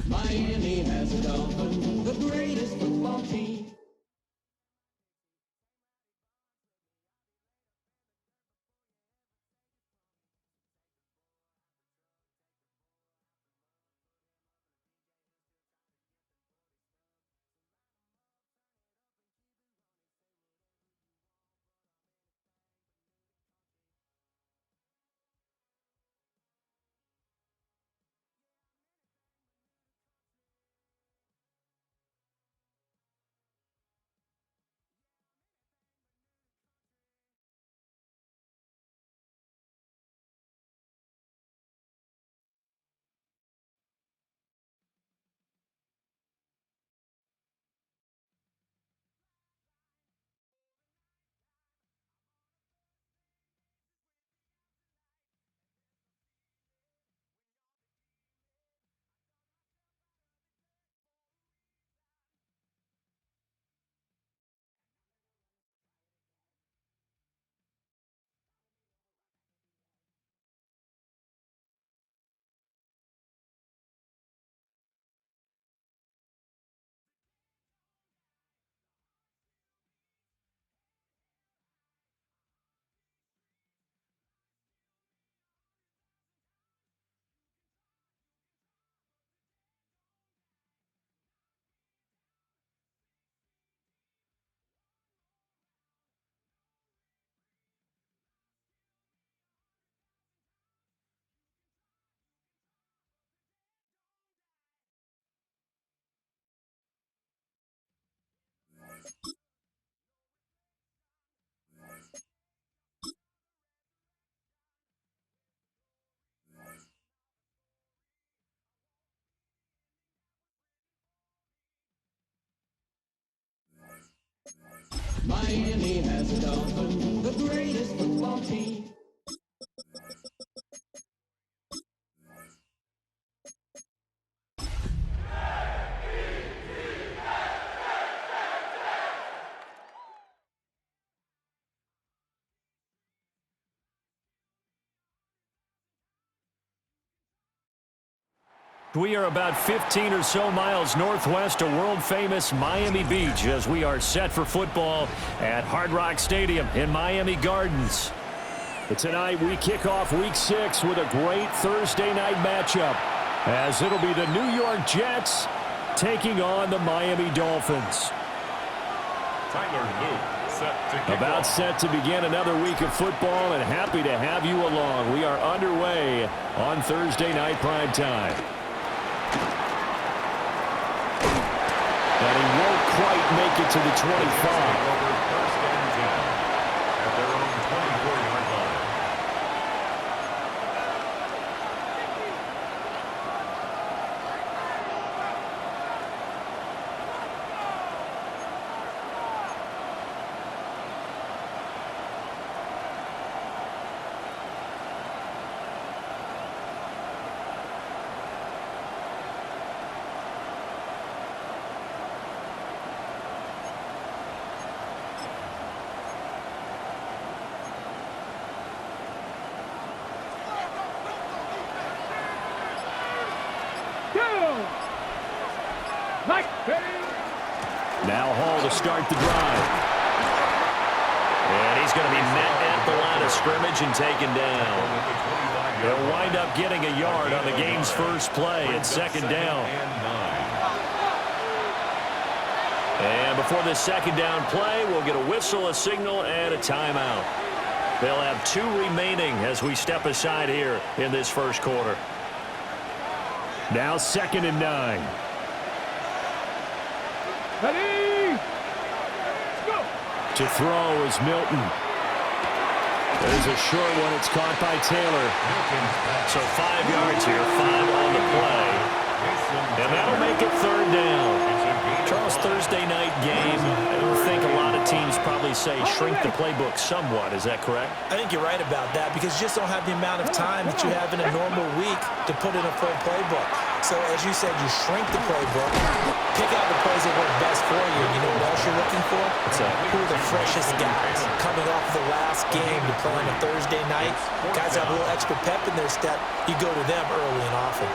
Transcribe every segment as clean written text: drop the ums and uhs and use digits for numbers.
Miami has a Dolphin, the greatest football team. Miami has a Dolphin, the greatest football team. We are about 15 or so miles northwest of world-famous Miami Beach as we are set for football at Hard Rock Stadium in Miami Gardens. But tonight we kick off Week 6 with a great Thursday night matchup as it'll be the New York Jets taking on the Miami Dolphins. About set to begin another week of football, and happy to have you along. We are underway on Thursday night prime time. And he won't quite make it to the 25. First and 10 at their own 24-yard line. Now Hall to start the drive. And he's going to be met at the line of scrimmage and taken down. He'll wind up getting a yard on the game's first play. It's second down. And before this second down play, we'll get a whistle, a signal, and a timeout. They'll have 2 remaining as we step aside here in this first quarter. Now 2nd and 9. Ready? Go. To throw is Milton. There's a short one. It's caught by Taylor. So 5 yards here, 5 on the play. And that'll make it 3rd down. Charles, Thursday night game, I don't think a lot of teams probably say shrink the playbook somewhat. Is that correct? I think you're right about that because you just don't have the amount of time that you have in a normal week to put in a full playbook. So as you said, you shrink the playbook, pick out the plays that work best for you. You know what else you're looking for? Who are the freshest guys coming off the last game to play on a Thursday night? Guys have a little extra pep in their step. You go to them early and often.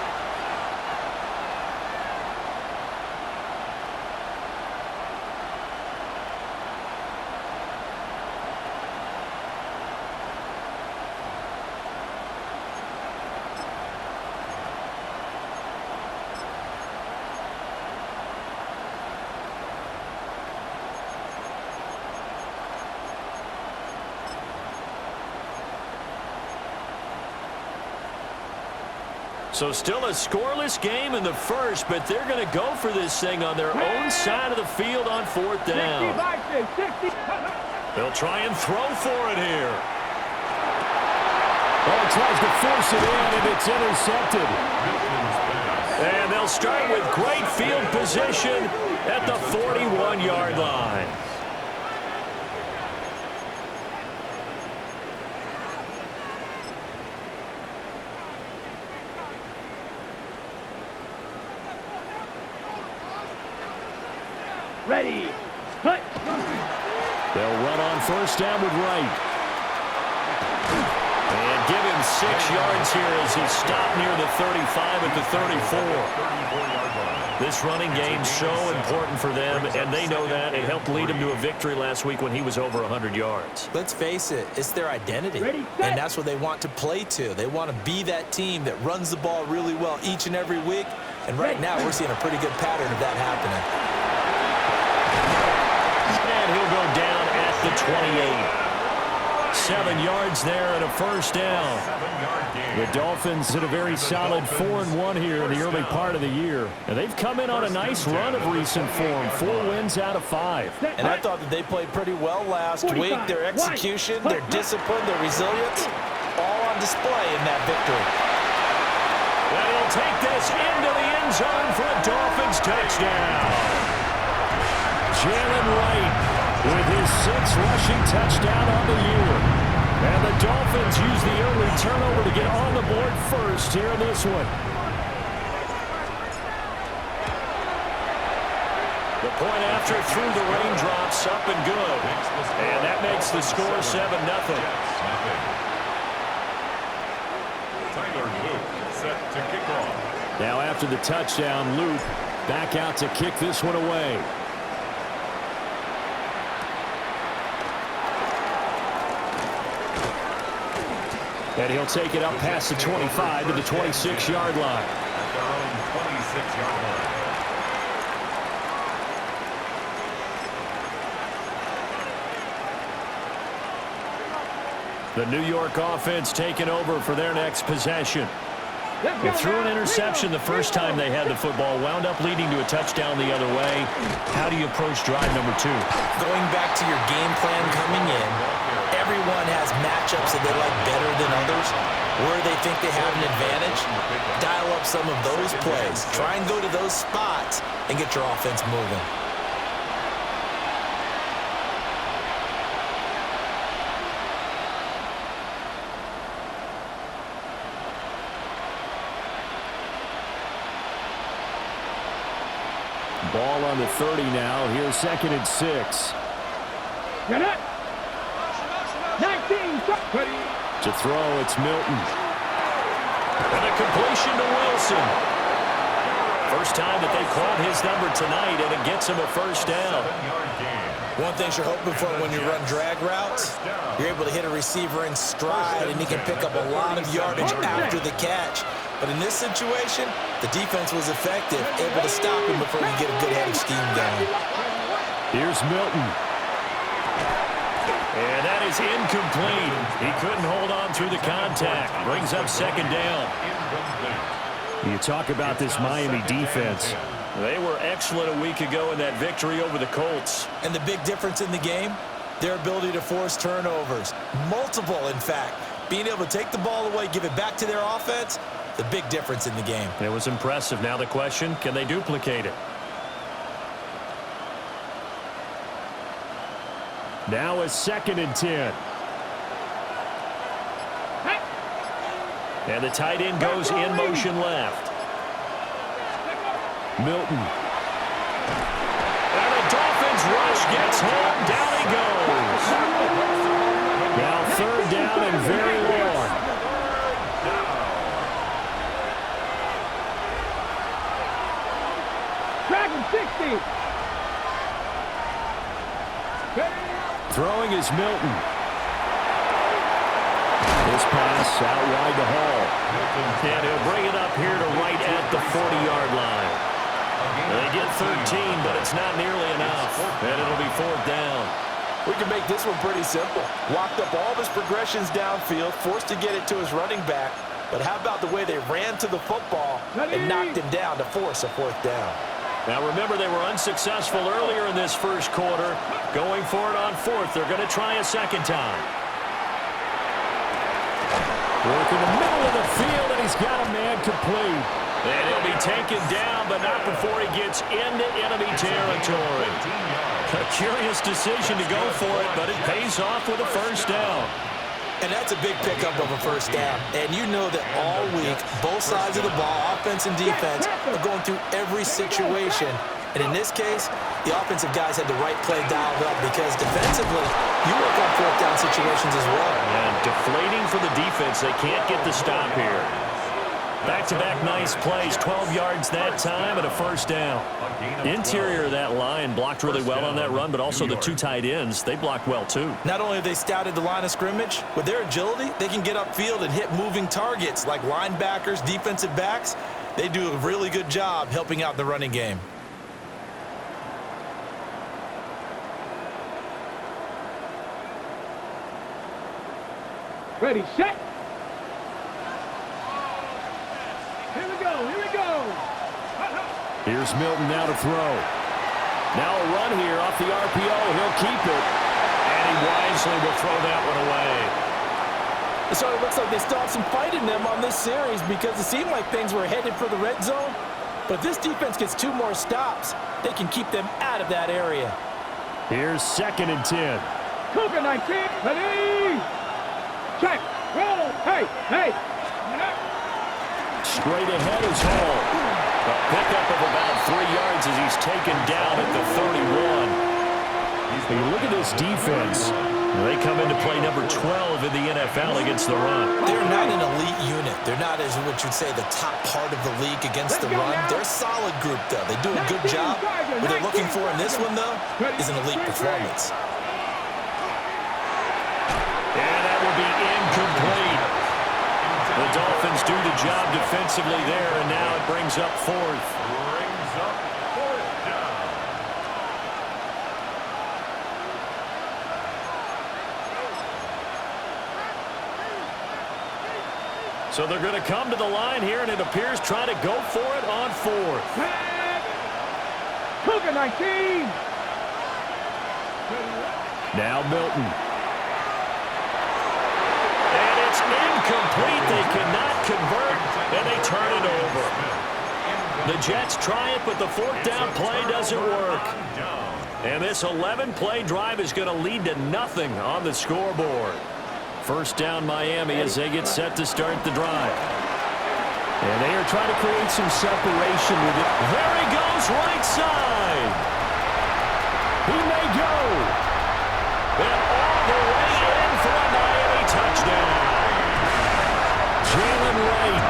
So still a scoreless game in the first, but they're going to go for this thing on their own side of the field on fourth down. They'll try and throw for it here. Oh, tries to force it in, and it's intercepted. And they'll start with great field position at the 41-yard line. Ready. Cut. They'll run on first down with Wright. And give him 6 yards here as he stopped near the 35 at the 34. This running game's so important for them, and they know that. It helped lead him to a victory last week when he was over 100 yards. Let's face it, it's their identity, and that's what they want to play to. They want to be that team that runs the ball really well each and every week, and right now we're seeing a pretty good pattern of that happening. And he'll go down at the 28. 7 yards there and a first down. The Dolphins had a very solid 4-1 here in the early part of the year. And they've come in on a nice run of recent form. 4 wins out of 5. And I thought that they played pretty well last week. Their execution, their discipline, their resilience, all on display in that victory. And he'll take this into the end zone for a Dolphins touchdown. Jalen Wright with his 6th rushing touchdown on the year. And the Dolphins use the early turnover to get on the board first here in this one. The point after through the raindrops, up and good. And that makes the score 7-0. Tyler Luke set to kick off. Now after the touchdown, Luke back out to kick this one away. And he'll take it up past the 25 to the 26-yard line. At their own 26-yard line. The New York offense taking over for their next possession. They threw an interception the first time they had the football, wound up leading to a touchdown the other way. How do you approach drive number 2? Going back to your game plan coming in, everyone has matchups that they like better than others, where they think they have an advantage. Dial up some of those plays. Try and go to those spots and get your offense moving. Ball on the 30 now. Here's 2nd and 6. Get it. 19. To throw, it's Milton. And a completion to Wilson. First time that they've called his number tonight, and it gets him a first down. 7-yard gain. One thing you're hoping for when you run drag routes, you're able to hit a receiver in stride, and he can pick up a lot of yardage after the catch. But in this situation, the defense was effective, able to stop him before you get a good head of steam going. Here's Milton. And that is incomplete. He couldn't hold on through the contact. Brings up 2nd down. You talk about this Miami defense. They were excellent a week ago in that victory over the Colts. And the big difference in the game, their ability to force turnovers. Multiple, in fact. Being able to take the ball away, give it back to their offense, the big difference in the game. It was impressive. Now the question, can they duplicate it? Now a 2nd and 10. And the tight end goes in motion left. Milton. And the Dolphins rush gets home. Down he goes. Now 3rd down and very long. Dragon 60. Throwing is Milton. This pass out wide to Hall. And he'll bring it up here to right at the 40-yard line. They get 13, but it's not nearly enough. And it'll be 4th down. We can make this one pretty simple. Locked up all of his progressions downfield, forced to get it to his running back, But how about the way they ran to the football and knocked him down to force a 4th down? Now remember, they were unsuccessful earlier in this first quarter. Going for it on 4th. They're going to try a second time. Work in the middle of the field, and he's got a man complete. And he'll be taken down, but not before he gets into enemy territory. A curious decision to go for it, but it pays off with a 1st down. And that's a big pickup of a 1st down. And you know that all week, both sides of the ball, offense and defense, are going through every situation. And in this case, the offensive guys had the right play dialed up because defensively, you work on 4th down situations as well. And deflating for the defense. They can't get the stop here. Back-to-back nice plays, 12 yards that time and a 1st down. Interior of that line blocked really well on that run, but also the 2 tight ends, they blocked well too. Not only have they scouted the line of scrimmage, with their agility, they can get upfield and hit moving targets like linebackers, defensive backs. They do a really good job helping out the running game. Ready, set. Here we go, here we go. Here's Milton now to throw. Now a run here off the RPO. He'll keep it. And he wisely will throw that one away. So it looks like they still have some fight in them on this series because it seemed like things were headed for the red zone. But if this defense gets 2 more stops, they can keep them out of that area. Here's 2nd and 10. Cougar 19, ready. Check, roll, hey, hey. Straight ahead is Hall. A pickup of about 3 yards as he's taken down at the 31. When you look at this defense, They come into play number 12 in the NFL against the run. They're not an elite unit. They're not, as what you'd say, the top part of the league against the run. They're a solid group, though. They do a good job. What they're looking for in this one, though, is an elite performance. And that will be incomplete. The Dolphins do the job defensively there, and now it brings up fourth. So they're going to come to the line here, and it appears trying to go for it on fourth. Cougar 19. Now Milton. And it's incomplete. They cannot convert, and they turn it over. The Jets try it, but the fourth down play doesn't work. And this 11-play drive is going to lead to nothing on the scoreboard. First down Miami as they get set to start the drive. And they are trying to create some separation with it. There he goes, right side. He may go. And all the way in for a Miami touchdown. Jalen Wright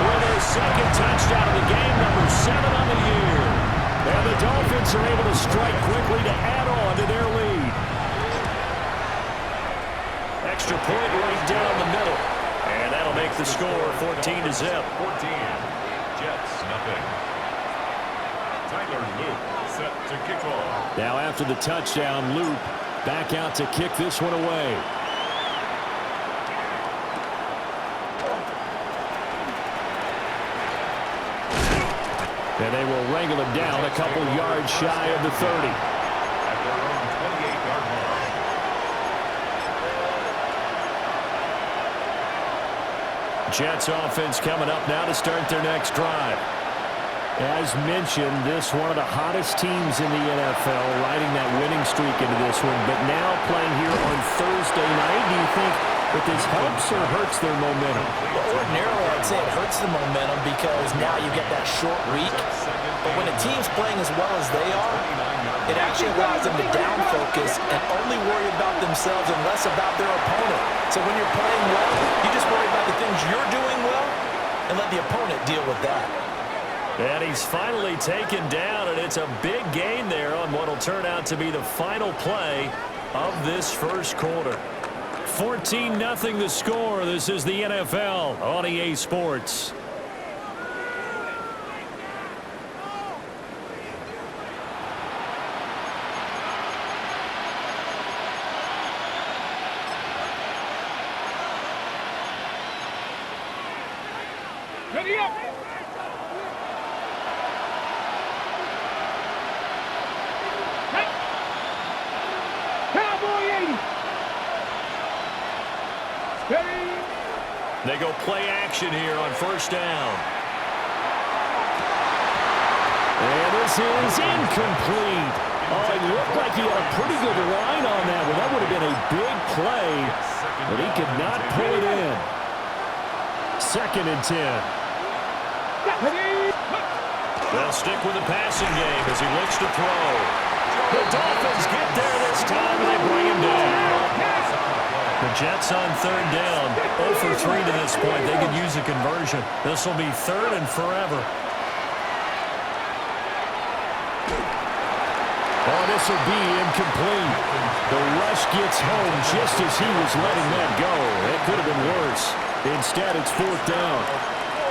with his second touchdown of the game, number 7 on the year. And the Dolphins are able to strike quickly to add on to their lead. Extra point right down the middle. And that'll make the score 14-0. 14. Jets, nothing. Tyler Luke set to kick off. Now after the touchdown, Luke back out to kick this one away. And they will wrangle him down a couple yards shy of the 30. At their own 28-yard line. Jets offense coming up now to start their next drive. As mentioned, this one of the hottest teams in the NFL, riding that winning streak into this one, but now playing here on Thursday night. Do you think that this helps or hurts their momentum? Well, ordinarily, I'd say it hurts the momentum because now you get that short week. But when a team's playing as well as they are, it actually allows them to down focus and only worry about themselves and less about their opponent. So when you're playing well, you just worry about the things you're doing well and let the opponent deal with that. And he's finally taken down, and it's a big gain there on what will turn out to be the final play of this first quarter. 14-0 the score. This is the NFL on EA Sports. Ready up. Cowboy 80. Ready. They go play action here on first down. And this is incomplete. Oh, it looked like he had a pretty good line on that one. That would have been a big play, but he could not pull it in. 2nd and 10. They'll stick with the passing game as he looks to throw. The Dolphins get there this time, and they bring him down. The Jets on 3rd down. 0 for 3 to this point. They could use a conversion. This will be 3rd and forever. Oh, this will be incomplete. The rush gets home just as he was letting that go. It could have been worse. Instead, it's 4th down.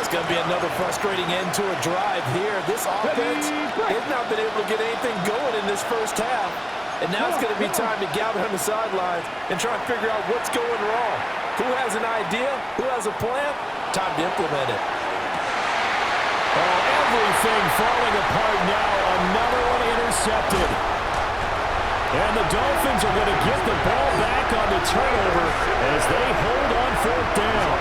It's going to be another frustrating end to a drive here. This offense, they've not been able to get anything going in this first half. And now it's going to be time to gather on the sidelines and try and figure out what's going wrong. Who has an idea? Who has a plan? Time to implement it. Oh, everything falling apart now. Another one intercepted. And the Dolphins are going to get the ball back on the turnover as they hold on 4th down.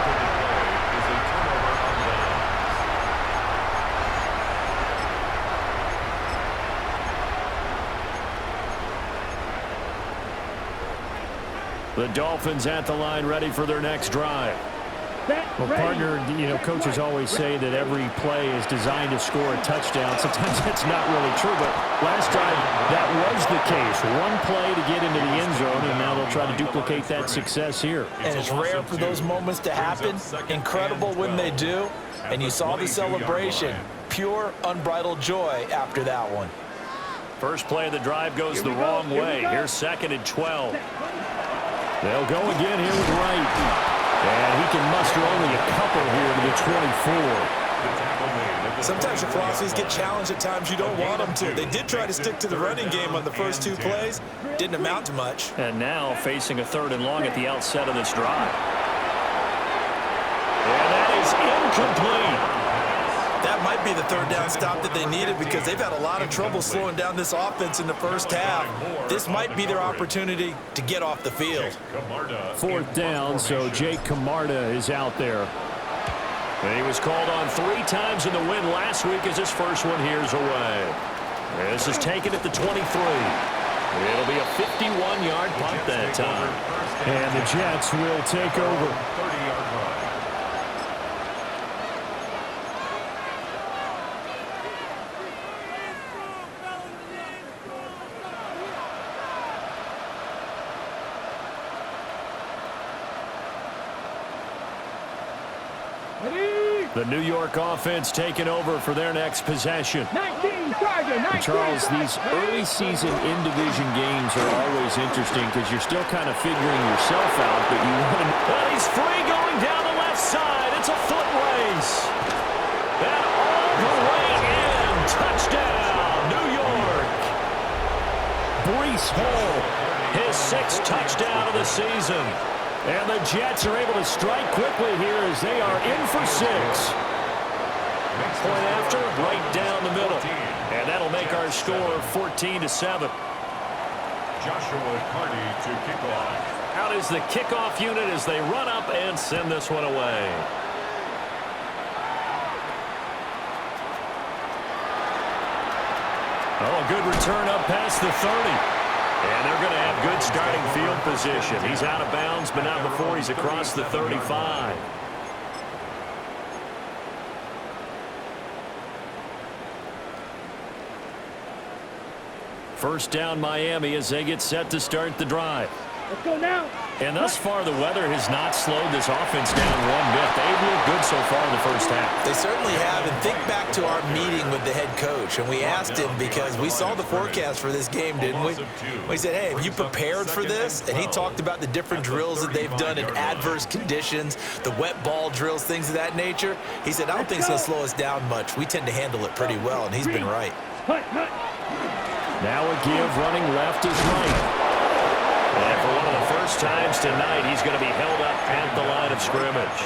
The Dolphins at the line ready for their next drive. Well, partner, you know, coaches always say that every play is designed to score a touchdown. Sometimes that's not really true, but last drive, that was the case. One play to get into the end zone, and now they'll try to duplicate that success here. And it's rare for those moments to happen. Incredible when they do. And you saw the celebration. Pure, unbridled joy after that one. First play of the drive goes the wrong way. Here's 2nd and 12. They'll go again here with Wright. And he can muster only a couple here to the 24. Sometimes your philosophies get challenged at times you don't want them to. They did try to stick to the running game on the first 2 plays. Didn't amount to much. And now facing a 3rd and long at the outset of this drive. And that is incomplete. That might be the 3rd down stop that they needed because they've had a lot of trouble slowing down this offense in the first half. This might be their opportunity to get off the field. 4th down, so Jake Camarda is out there. He was called on 3 times in the win last week as his first one here's away. This is taken at the 23. It'll be a 51-yard punt that time. And the Jets will take over. The New York offense taking over for their next possession. 19, Charger, 19. Charles, these early season in-division games are always interesting because you're still kind of figuring yourself out, but you want to... Well, he's free going down the left side. It's a foot race. And all the way in. Touchdown, New York. Breece Hall, his 6th touchdown of the season. And the Jets are able to strike quickly here as they are in for 6. Point after, right down the middle. And that'll make our score 14-7. Joshua Carty to kick off. Out is the kickoff unit as they run up and send this one away. Oh, a good return up past the 30. And they're going to have good starting field position. He's out of bounds, but not before he's across the 35. First down Miami as they get set to start the drive. Let's go now. And thus far, the weather has not slowed this offense down one bit. They've looked good so far in the first half. They certainly have. And think back to our meeting with the head coach. And we asked him because we saw the forecast for this game, didn't we? We said, hey, have you prepared for this? And he talked about the different drills that they've done in adverse conditions, the wet ball drills, things of that nature. He said, I don't think it's going to slow us down much. We tend to handle it pretty well, and he's been right. Now a give, running left is right. And for one of the first times tonight, he's going to be held up at the line of scrimmage.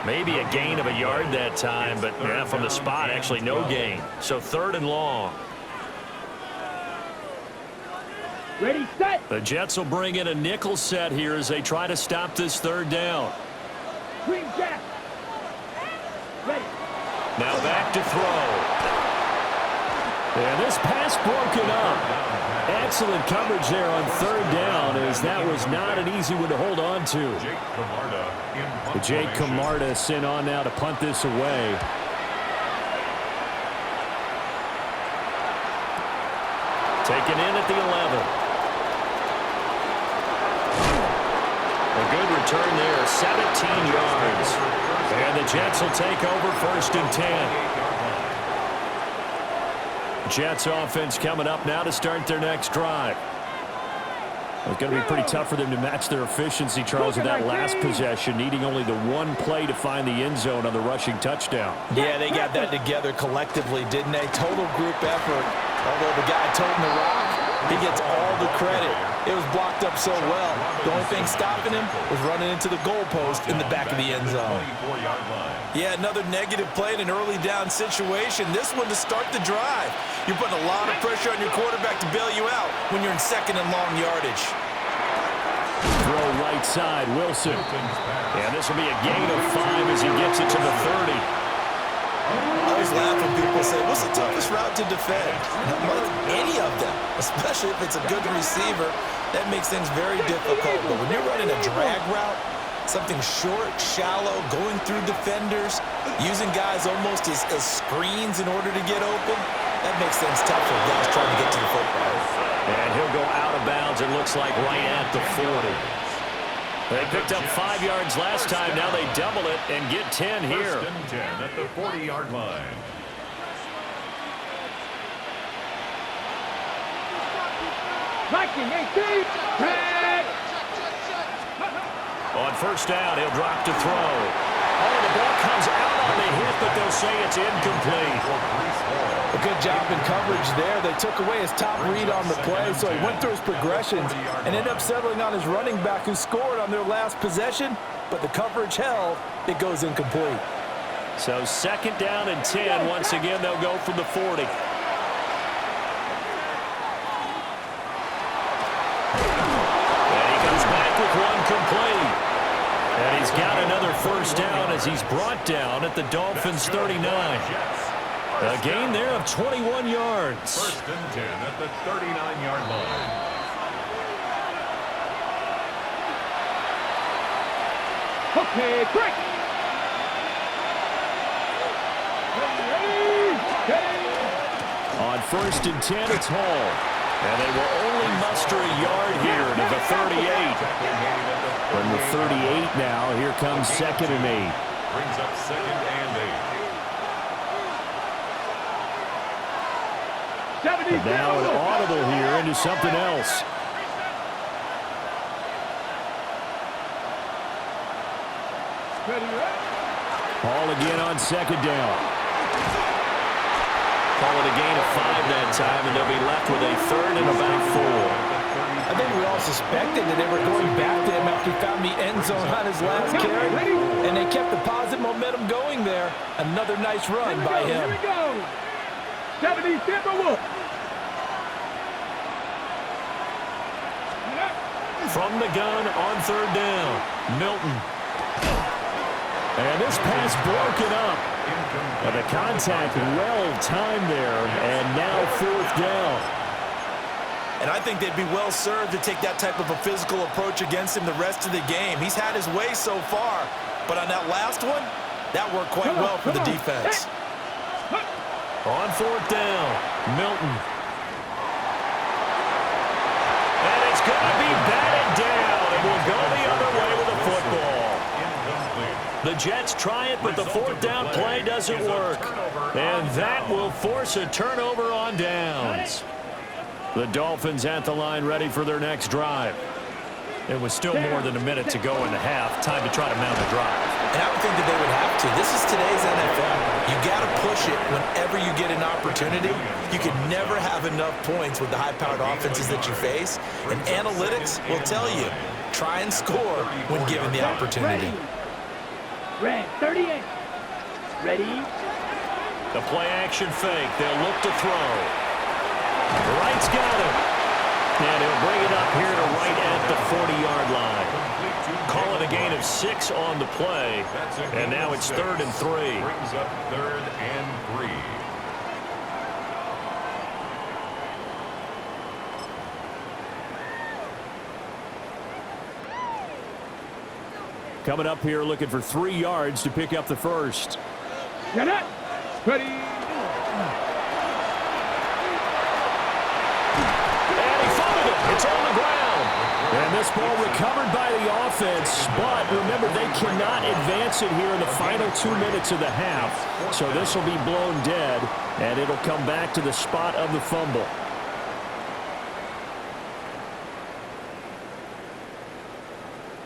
Maybe a gain of a yard that time, but yeah, from the spot, actually no gain. So 3rd and long. Ready, set. The Jets will bring in a nickel set here as they try to stop this 3rd down. Green jack. Ready. Now back to throw. And this pass broken up. Excellent coverage there on 3rd down, as that was not an easy one to hold on to. Jake Camarda sent on now to punt this away. Taken in at the 11. A good return there, 17 yards. And the Jets will take over 1st and 10. Jets offense coming up now to start their next drive. It's going to be pretty tough for them to match their efficiency, Charles, with that last possession, needing only the one play to find the end zone on the rushing touchdown. Yeah, they got that together collectively, didn't they? Total group effort. Although the guy toting the rock, he gets all the credit. It was blocked up so well. The only thing stopping him was running into the goalpost in the back of the end zone. Yeah, another negative play in an early down situation. This one to start the drive. You're putting a lot of pressure on your quarterback to bail you out when you're in 2nd and long yardage. Throw right side, Wilson. And this will be a gain of 5 as he gets it to the 30. I always laugh when people say, what's the toughest route to defend? And I'm like, any of them, especially if it's a good receiver. That makes things very difficult. But when you're running a drag route, something short, shallow, going through defenders, using guys almost as screens in order to get open, that makes things tough for guys trying to get to the football. And he'll go out of bounds, it looks like, right at the 40. They picked up 5 yards last time. Now they double it and get 10 here. 1st and 10 at the 40-yard line. Viking 18. Tag. On 1st down, he'll drop to throw. Oh, the ball comes out on the hit, but they'll say it's incomplete. A good job in coverage there. They took away his top read on the play, so he went through his progressions and ended up settling on his running back who scored on their last possession, but the coverage held. It goes incomplete. So 2nd down and 10. Once again, they'll go from the 40. And he comes back with one complete. And he's got another 1st down as he's brought down at the Dolphins' 39. A gain there of 21 yards. 1st and 10 at the 39-yard line. Okay, quick. On 1st and 10, it's Hall. And they will only muster a yard here to the 38. From the 38 now, here comes 2nd and 8. Brings up 2nd and 8. And now an audible here into something else. Hall again on 2nd down. Call it a gain of 5 that time, and they'll be left with a 3rd and about 4. I think we all suspected that they were going back to him after he found the end zone on his last carry, and they kept the positive momentum going there. Another nice run by him. Here we go. 70 Timberwolves. From the gun on 3rd down, Milton. And this pass broken up. But the contact well-timed there, and now 4th down. And I think they'd be well-served to take that type of a physical approach against him the rest of the game. He's had his way so far, but on that last one, that worked quite well for the defense. On 4th down, Milton. And it's going to be batted down, and will go the other way with the football. The Jets try it, but the 4th down play doesn't work. And that will force a turnover on downs. The Dolphins at the line, ready for their next drive. It was still more than a minute to go in the half. Time to try to mount a drive. And I would think that they would have to. This is today's NFL. You got to push it whenever you get an opportunity. You can never have enough points with the high-powered offenses that you face. And analytics will tell you, try and score when given the opportunity. Red 38. Ready? The play action fake. They'll look to throw. Wright's got it. And he'll bring it up here to right at the 40-yard line. Call it a gain of 6 on the play. And now it's 3rd and 3. Brings up 3rd and 3. Coming up here looking for 3 yards to pick up the first. Get it. Ready? And he fumbled it. It's on the ground. And this ball recovered by the offense. But remember, they cannot advance it here in the final 2 minutes of the half. So this will be blown dead. And it'll come back to the spot of the fumble.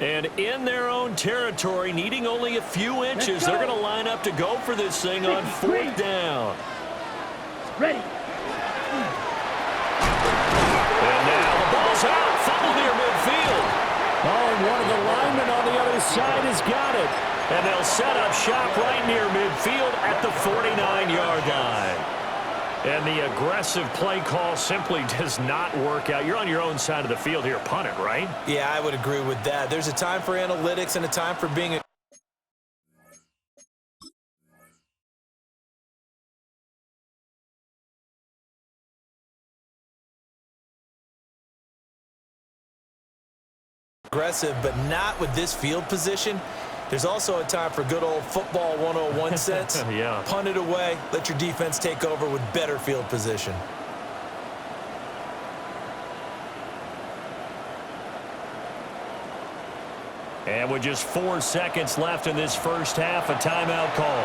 And in their own territory, needing only a few inches, they're going to line up to go for this thing on 4th down. Ready? And now the ball's out. Fumble near midfield. Oh, and one of the linemen on the other side has got it. And they'll set up shop right near midfield at the 49-yard line. And the aggressive play call simply does not work out. You're on your own side of the field here. Punt it, right? Yeah, I would agree with that. There's a time for analytics and a time for being aggressive, but not with this field position. There's also a time for good old football 101 sense. Yeah. Punt it away. Let your defense take over with better field position. And with just 4 seconds left in this first half, a timeout call.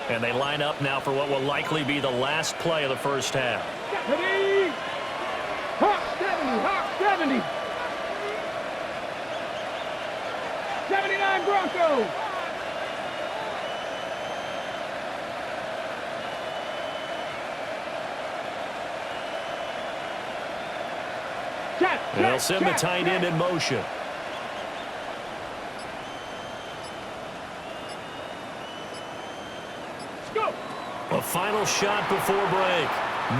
And they line up now for what will likely be the last play of the first half. Ready? Hawk 70. Hawk 70. 79 Broncos. They'll send the tight end in motion. Let's go. A final shot before break.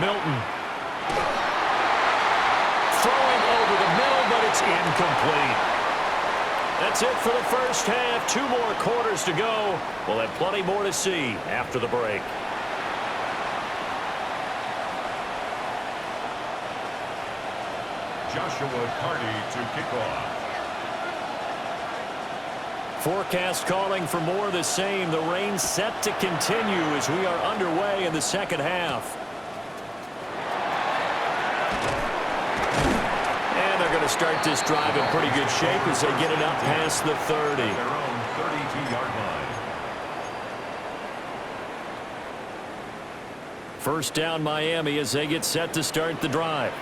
Milton. Throwing over the middle, but it's incomplete. That's it for the first half. 2 more quarters to go. We'll have plenty more to see after the break. Joshua Carty to kick off. Forecast calling for more of the same. The rain set to continue as we are underway in the second half. And they're going to start this drive in pretty good shape as they get it up past the 30. Their own 32-yard line. First down Miami as they get set to start the drive.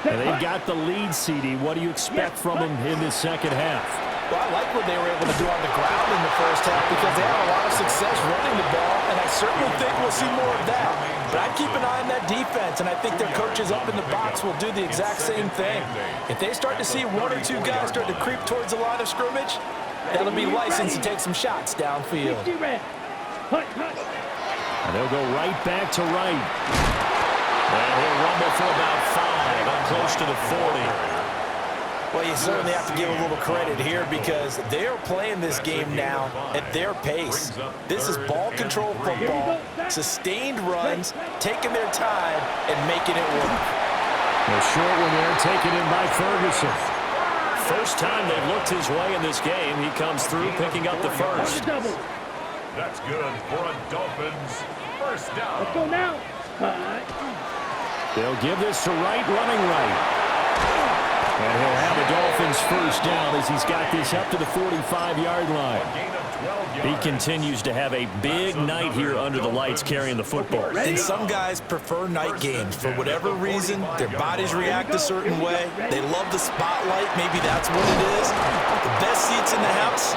And they've got the lead, CD. What do you expect from them in this second half? Well, I like what they were able to do on the ground in the first half because they had a lot of success running the ball, and I certainly think we'll see more of that. But I'd keep an eye on that defense, and I think their coaches up in the box will do the exact same thing. If they start to see 1 or 2 guys start to creep towards the line of scrimmage, that'll be licensed to take some shots downfield. And they'll go right back to right. And he'll rumble for about 5, up close to the 40. Well, you certainly have to give a little credit here because they are playing this game now at their pace. This is ball control football, sustained runs, taking their time, and making it work. A short one there, taken in by Ferguson. First time they've looked his way in this game. He comes through picking up the first. That's good for a Dolphins first down. Let's go now. They'll give this to Wright, running right. And he'll have the Dolphins first down as he's got this up to the 45-yard line. He continues to have a big night here under the lights carrying the football. And some guys prefer night games. For whatever reason, their bodies react a certain way. They love the spotlight. Maybe that's what it is. The best seats in the house,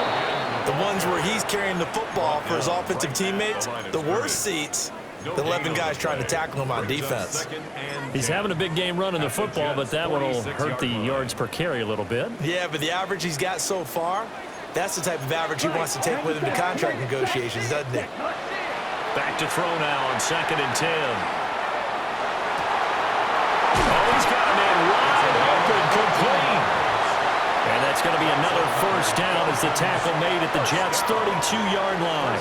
the ones where he's carrying the football for his offensive teammates. The worst seats, The 11 guys trying to tackle him on defense. He's having a big game running the football, but that one will hurt the yards per carry a little bit. Yeah, but the average he's got so far, that's the type of average he wants to take with him to contract negotiations, doesn't he? Back to throw now on 2nd and 10. Oh, he's got a man wide open, complete. And that's going to be another first down as the tackle made at the Jets' 32-yard line.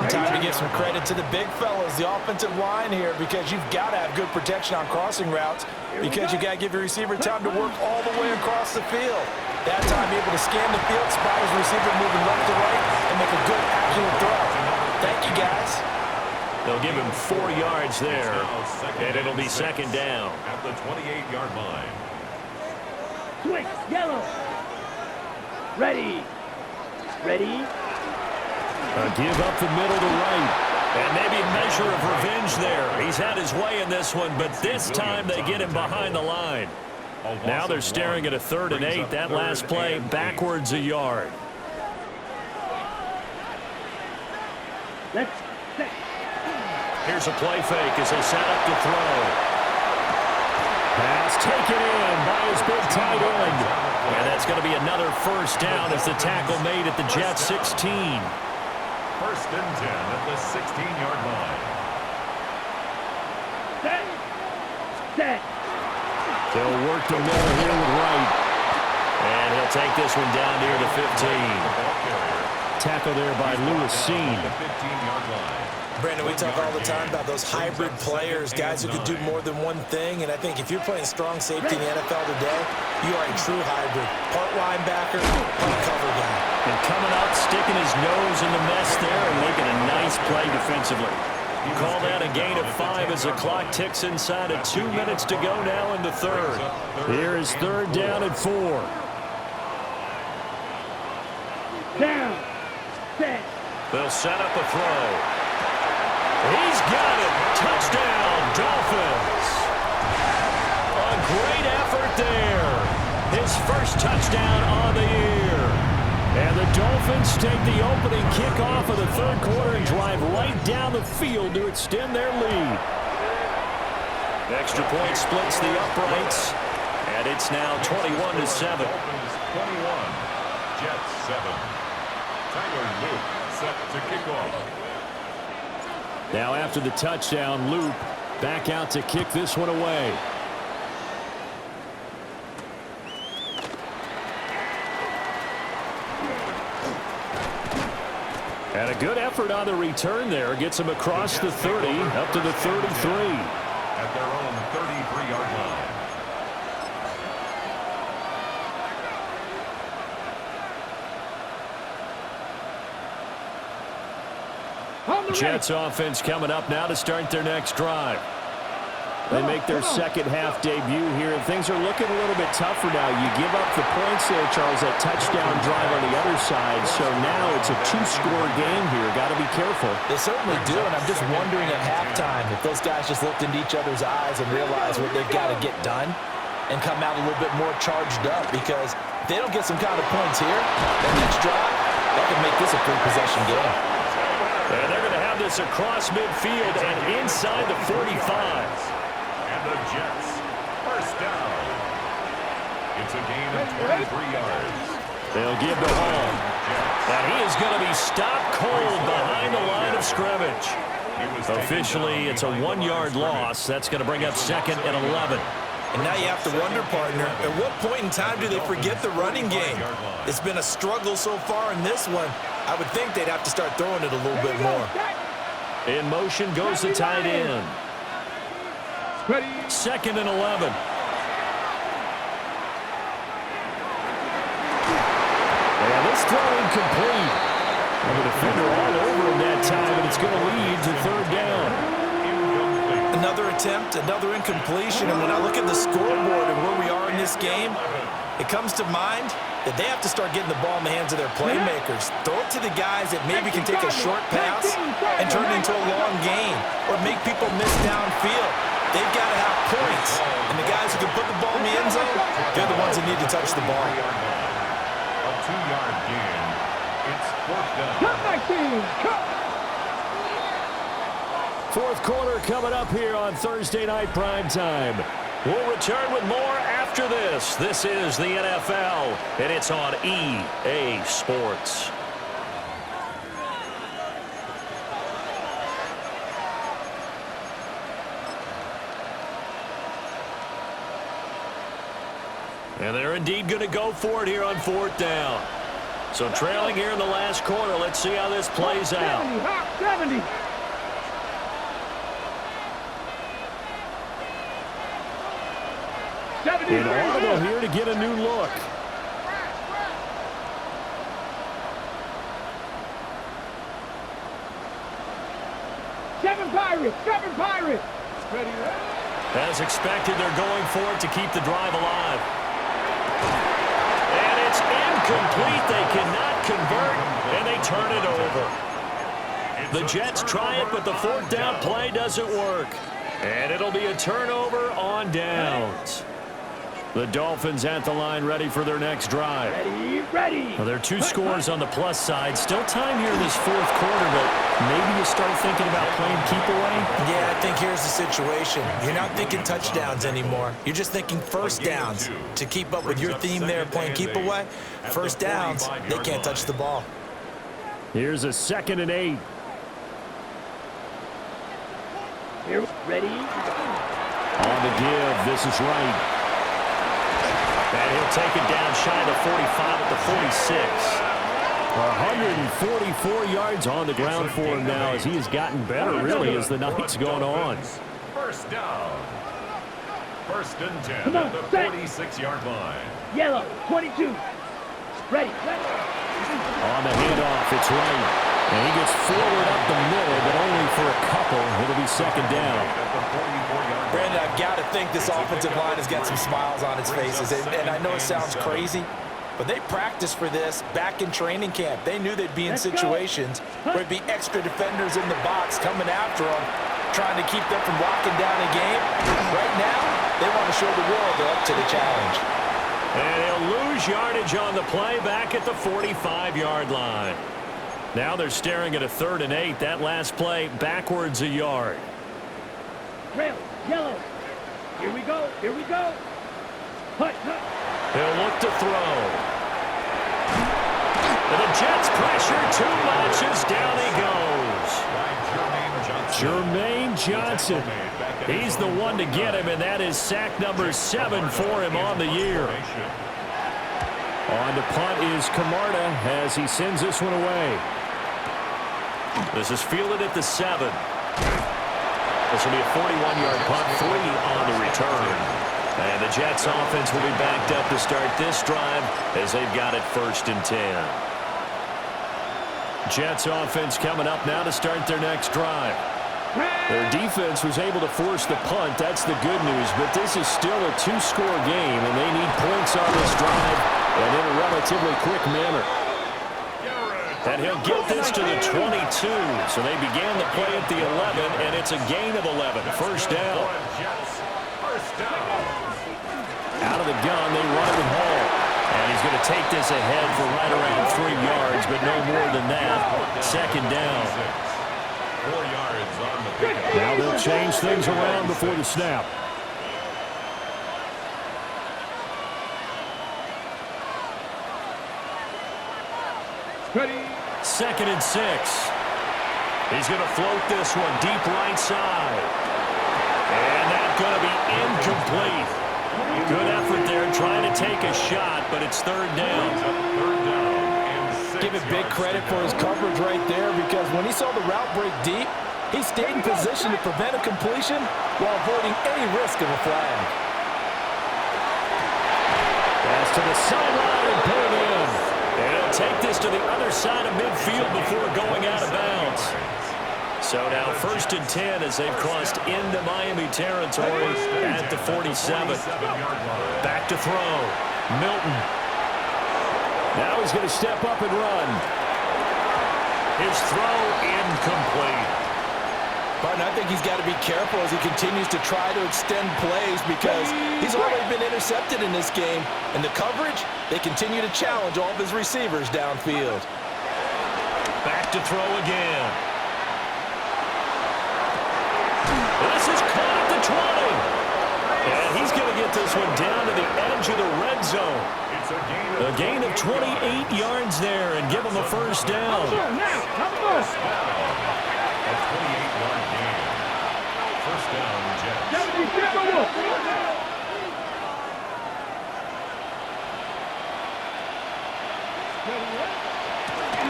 Time to give some credit to the big fellas, the offensive line here, because you've got to have good protection on crossing routes because you've got to give your receiver time to work all the way across the field. That time able to scan the field, spot his receiver moving left to right, and make a good, accurate throw. Thank you, guys. They'll give him 4 yards there, and it'll be 2nd down. At the 28-yard line. Switch, yellow. Ready. Ready. A give up the middle to right. And maybe a measure of revenge there. He's had his way in this one, but this time they get him behind the line. Now they're staring at a 3rd and 8. That last play backwards a yard. Let's set. Here's a play fake as they set up to throw. Pass taken in by his big tight end. And that's going to be another first down as the tackle made at the Jets' 16. 1st and 10 at the 16-yard line. Set. Set. They'll work the middle here with Wright. And he'll take this one down near the 15. Tackle there by Lewis Seen. Brandon, we talk all the time about those hybrid players, guys who can do more than one thing, and I think if you're playing strong safety in the NFL today, you are a true hybrid. Part linebacker, part cover guy. And coming up, sticking his nose in the mess there and making a nice play defensively. You call that a gain of 5 as the clock ticks inside of 2 minutes to go now in the 3rd. Here is 3rd down and 4. Down. Set. They'll set up a throw. He's got it. Touchdown, Dolphins. A great effort there. His first touchdown on the year. And the Dolphins take the opening kickoff of the 3rd quarter and drive right down the field to extend their lead. Extra point splits the uprights, and it's now 21-7. Dolphins 21, Jets 7. Tyler Luke set to kick off. Now after the touchdown, Loop back out to kick this one away. And a good effort on the return there. Gets him across the 30, up to the 33. At their own 33-yard line. Jets offense coming up now to start their next drive. They make their second half debut here, and things are looking a little bit tougher now. You give up the points there, Charles, that touchdown drive on the other side. So now it's a 2-score game here. Got to be careful. They certainly do, and I'm just wondering at halftime if those guys just looked into each other's eyes and realized what they've got to get done and come out a little bit more charged up, because if they don't get some kind of points here, that next drive, that could make this a three-possession game. And they're going to have this across midfield and inside the 45. And the Jets, first down. It's a gain of 23 yards. They'll give the ball. And he is going to be stopped cold behind the line of scrimmage. Officially, it's a 1-yard loss. That's going to bring up 2nd and 11. And now you have to wonder, partner, at what point in time do they forget the running game? It's been a struggle so far in this one. I would think they'd have to start throwing it a little bit more. In motion goes the tight end. 2nd and 11. And this throw incomplete. And the defender all over him that time, and it's going to lead to 3rd down. Another attempt, another incompletion, and when I look at the scoreboard and where we are in this game, it comes to mind that they have to start getting the ball in the hands of their playmakers. Throw it to the guys that maybe can take a short pass and turn it into a long gain or make people miss downfield. They've got to have points, and the guys who can put the ball in the end zone, they're the ones that need to touch the ball. A 2-yard gain. It's 4th down. Come back, team. Come. Fourth quarter coming up here on Thursday Night Primetime. We'll return with more after this. This is the NFL, and it's on EA Sports. And they're indeed going to go for it here on fourth down. So trailing here in the last quarter. Let's see how this plays out. 70. An audible here to get a new look. Seven Pirates. Ready. As expected, they're going for it to keep the drive alive. And it's incomplete. They cannot convert, and they turn it over. The Jets try it, but the fourth down play doesn't work. And it'll be a turnover on downs. The Dolphins at the line, ready for their next drive. Ready. Well, there are two scores on the plus side. Still time here in this fourth quarter, but maybe you start thinking about playing keep away. Yeah, I think here's the situation. You're not thinking touchdowns anymore. You're just thinking first downs. To keep up with your theme there, playing keep away, first downs, they can't touch the ball. Here's a 2nd and 8. Here, ready. On the give, this is right. And he'll take it down shy of the 45 at the 46. 144 yards on the ground for him now as he has gotten better, really, as the night's gone on. First down. 1st and 10 at the 46-yard line. Yellow, 22. Ready. On the handoff, it's right. And he gets forward up the middle, but only for a couple. It'll be 2nd down. Brandon, I've got to think this offensive line has got some smiles on its faces. And I know it sounds crazy, but they practiced for this back in training camp. They knew they'd be in situations where it'd be extra defenders in the box coming after them, trying to keep them from locking down a game. Right now, they want to show the world they're up to the challenge. And he'll lose yardage on the play back at the 45-yard line. Now they're staring at a 3rd and 8. That last play backwards a yard. Trail, yellow. Here we go. Hut. He'll look to throw. And the Jets pressure too much as down he goes. Jermaine Johnson. He's the one to get him, and that is sack number 7 for him on the year. On to punt is Camarda as he sends this one away. This is fielded at the 7. This will be a 41-yard punt, 3 on the return. And the Jets offense will be backed up to start this drive as they've got it 1st and 10. Jets offense coming up now to start their next drive. Their defense was able to force the punt. That's the good news. But this is still a 2-score game, and they need points on this drive and in a relatively quick manner. And he'll get this to the 22. So they began the play at the 11, and it's a gain of 11. First down. Out of the gun, they run it with Hall. And he's going to take this ahead for right around 3 yards, but no more than that. 2nd down. 4 yards on the pickup. Now they'll change things around before the snap. Ready. 2nd and 6. He's going to float this one deep right side. And that's going to be incomplete. Good effort there trying to take a shot, but it's 3rd down. Give it big credit for his coverage right there, because when he saw the route break deep, he stayed in position to prevent a completion while avoiding any risk of a flag. Pass to the sideline and put it in. And he'll take this to the other side of midfield before going out of bounds. So now 1st and 10 as they've crossed into Miami territory at the 47. Back to throw. Milton. Now he's going to step up and run. His throw incomplete. Martin, I think he's got to be careful as he continues to try to extend plays, because he's already been intercepted in this game. And the coverage, they continue to challenge all of his receivers downfield. Back to throw again. is caught at the 20. And he's going to get this one down to the edge of the red zone. A gain of 28 yards there and give him a first down. A 28-yard gain. First down, Jets.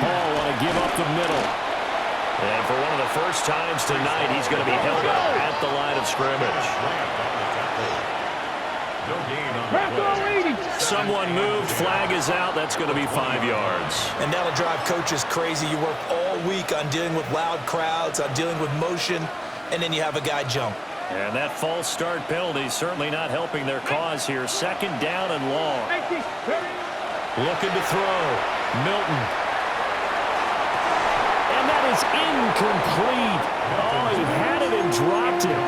Paul want to give up the middle. And for one of the first times tonight, he's going to be held up at the line of scrimmage. No gain on the play. Someone moved. Flag is out. That's going to be 5 yards. And that'll drive coaches crazy. You work all week on dealing with loud crowds, on dealing with motion, and then you have a guy jump. And that false start penalty certainly not helping their cause here. Second down and long. Looking to throw. Milton. And that is incomplete. Oh, he had it and dropped it.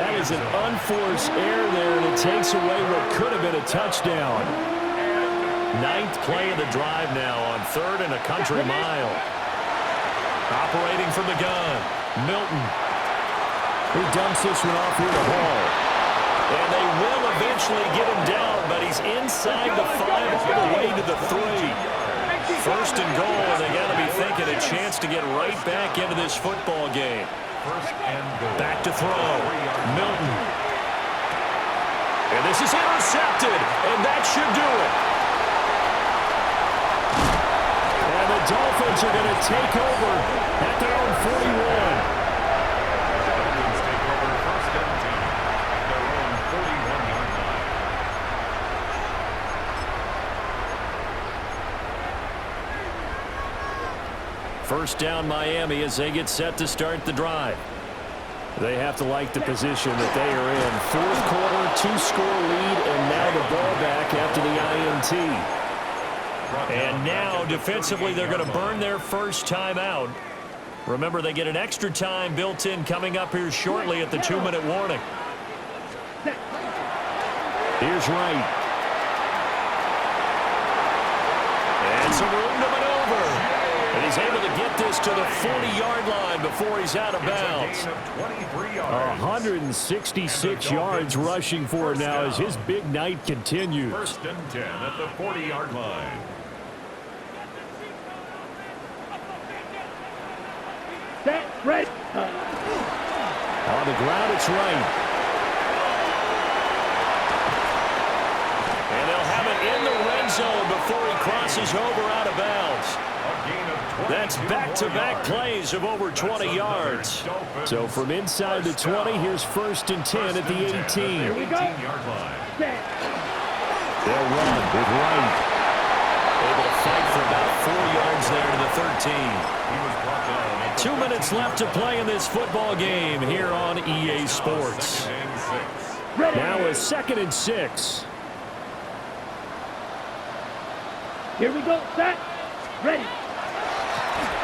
That is an unforced error there, and it takes away what could have been a touchdown. Ninth play of the drive now on 3rd and a country mile. Operating from the gun. Milton. He dumps this one off here to Hall. And they will eventually get him down, but he's inside the 5 all the way to the 3. First and goal, and they got to be thinking a chance to get right back into this football game. First and goal. Back to throw. Milton. And this is intercepted, and that should do it. And the Dolphins are going to take over at their own 41. Dolphins take over first and 10 at their own 41-yard line. First down Miami as they get set to start the drive. They have to like the position that they are in. Fourth quarter, 2-score lead, and now the ball back after the INT. And now, defensively, they're going to burn their first time out. Remember, they get an extra time built in coming up here shortly at the 2-minute warning. Here's Wright. And some room to maneuver. And he's able to get this to the 40-yard line before he's out of bounds. 166 yards rushing for him now as his big night continues. First and 10 at the 40-yard line. Set, red. On the ground, it's Wright. And they'll have it in the red zone before he crosses over out of bounds. That's back-to-back plays of over 20 yards. So from inside the 20, here's first and 10 at the 18. 18-yard line. They'll run with Wright. Able to fight for about 4 yards there to the 13. He was brought down. 2 minutes left to play in this football game here on EA Sports. Now a 2nd and 6. Here we go, set, ready.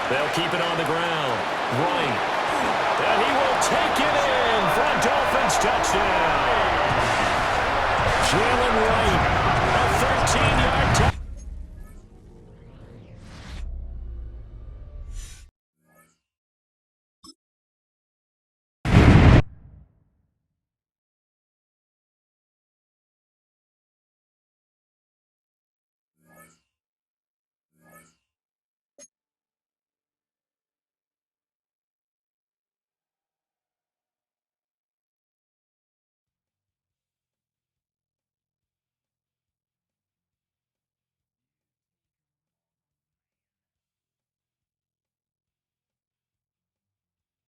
They'll keep it on the ground. Wright. And he will take it in for a Dolphins touchdown.